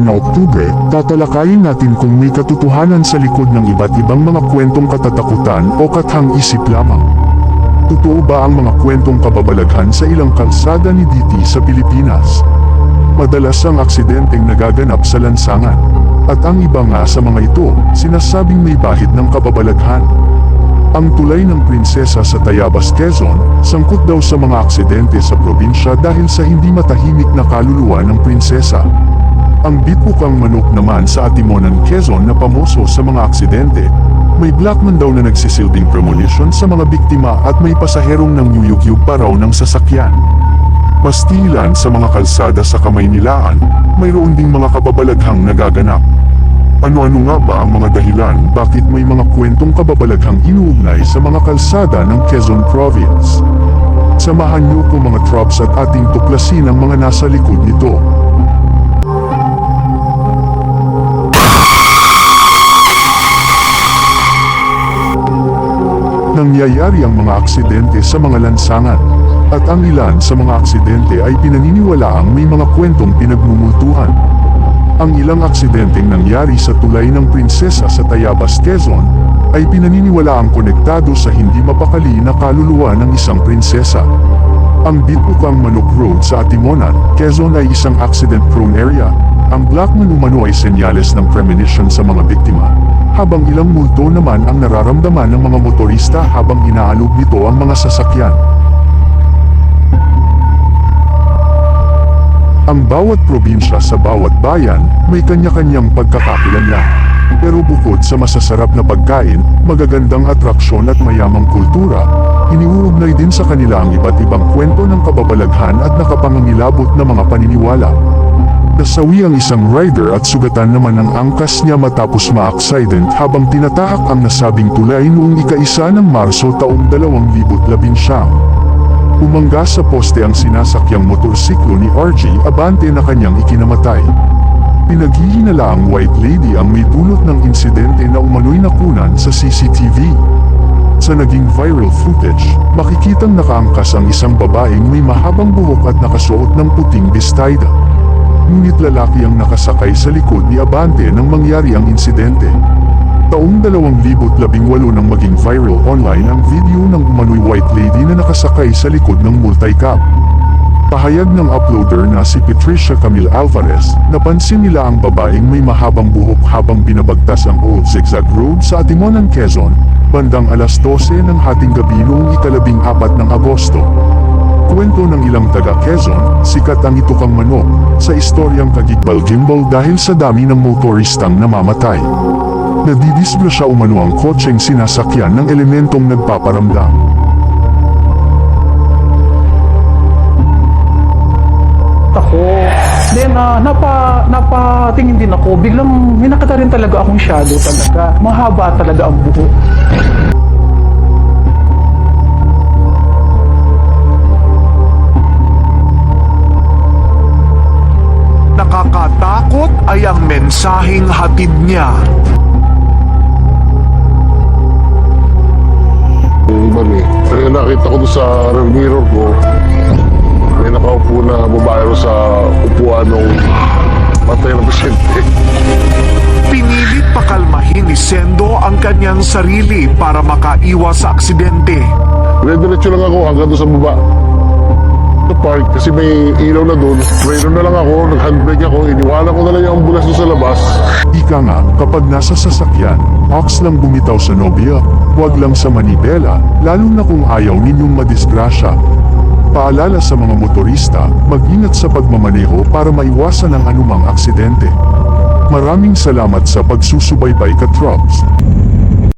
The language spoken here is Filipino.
na Oktubre, tatalakayin natin kung may katotohanan sa likod ng iba't ibang mga kwentong katatakutan o kathang-isip lamang. Totoo ba ang mga kwentong kababalaghan sa ilang kalsada ni DT sa Pilipinas? Madalas ang aksidenteng nagaganap sa lansangan. At ang iba nga sa mga ito, sinasabing may bahid ng kababalaghan. Ang tulay ng prinsesa sa Tayabas, Quezon, sangkot daw sa mga aksidente sa probinsya dahil sa hindi matahimik na kaluluwa ng prinsesa. Ang bitbukang manok naman sa Atimonan, Quezon na pamoso sa mga aksidente. May blackman daw na nagsisilbing premonition sa mga biktima at may pasaherong nang yuyugyug pa raw ng sasakyan. Pastilan sa mga kalsada sa Kamaynilaan, mayroon ding mga kababalaghang nagaganap. Ano-ano nga ba ang mga dahilan bakit may mga kwentong kababalaghang inuugnay sa mga kalsada ng Quezon Province? Samahan niyo ko mga trops at ating tuklasin ang mga nasa likod nito. Nangyayari ang mga aksidente sa mga lansangan, at ang ilan sa mga aksidente ay pinaniniwalaang may mga kwentong pinagmumultuhan. Ang ilang aksidenteng nangyari sa tulay ng prinsesa sa Tayabas, Quezon, ay pinaniniwalaang konektado sa hindi mapakali na kaluluwa ng isang prinsesa. Ang bitbukang Manok Road sa Atimonan, Quezon ay isang accident-prone area. Ang blackman umano ay senyales ng premonition sa mga biktima, habang ilang multo naman ang nararamdaman ng mga motorista habang inaalog nito ang mga sasakyan. Ang bawat probinsya sa bawat bayan may kanya-kanyang pagkakakilanlan. Pero bukod sa masasarap na pagkain, magagandang atraksyon at mayamang kultura, iniuugnay din sa kanila ang iba't ibang kwento ng kababalaghan at nakapangangilabot na mga paniniwala. Nasawi ang isang rider at sugatan naman ang angkas niya matapos ma-accident habang tinatahak ang nasabing tulay noong ika-1 ng Marso taong 2019. Umangga sa poste ang sinasakyang motorsiklo ni RJ Abante na kanyang ikinamatay. Pinaghihinala ang white lady ang may dulot ng insidente na umano'y nakunan sa CCTV. Sa naging viral footage, makikitang nakaangkas ang isang babaeng may mahabang buhok at nakasuot ng puting bestida. Ngunit lalaki ang nakasakay sa likod ni Abante nang mangyari ang insidente. Taong 2018 nang maging viral online ang video ng umano'y white lady na nakasakay sa likod ng multicab. Pahayag ng uploader na si Patricia Camille Alvarez, napansin nila ang babaeng may mahabang buhok habang binabagtas ang Old Zigzag Road sa Atimonan, Quezon, bandang alas 12 ng hating gabi noong ika-14 ng Agosto. Kwento ng ilang taga Quezon, sikat ang itukang manok sa istoryang kagigbal-gimbal dahil sa dami ng motoristang namamatay. Nadidisgrasya umano ang kotseng sinasakyan ng elementong nagpaparamdam. Ako, then napatingin din ako, biglang may nakita rin talaga akong shadow talaga. Mahaba talaga ang buhok. Nakakatakot ay ang mensaheng hatid niya. Kaya nakita ko doon sa mirror ko, may nakaupo na babae sa upuan ng patay na pasyente. Pinilit pakalmahin ni Sendo ang kanyang sarili para makaiwas sa aksidente. Diretso lang ako hanggang doon sa baba. Sa park, kasi may ilaw na doon. Mayroon na lang ako, nag-handbrake ako, iniwanan ko na lang yung ambulance doon sa labas. Ika nga, kapag nasa sasakyan, ox lang bumitaw sa nobya, huwag lang sa manibela, lalo na kung ayaw ninyong madisgrasya. Paalala sa mga motorista, mag-ingat sa pagmamaneho para maiwasan ang anumang aksidente. Maraming salamat sa pagsusubaybay ka, Trops.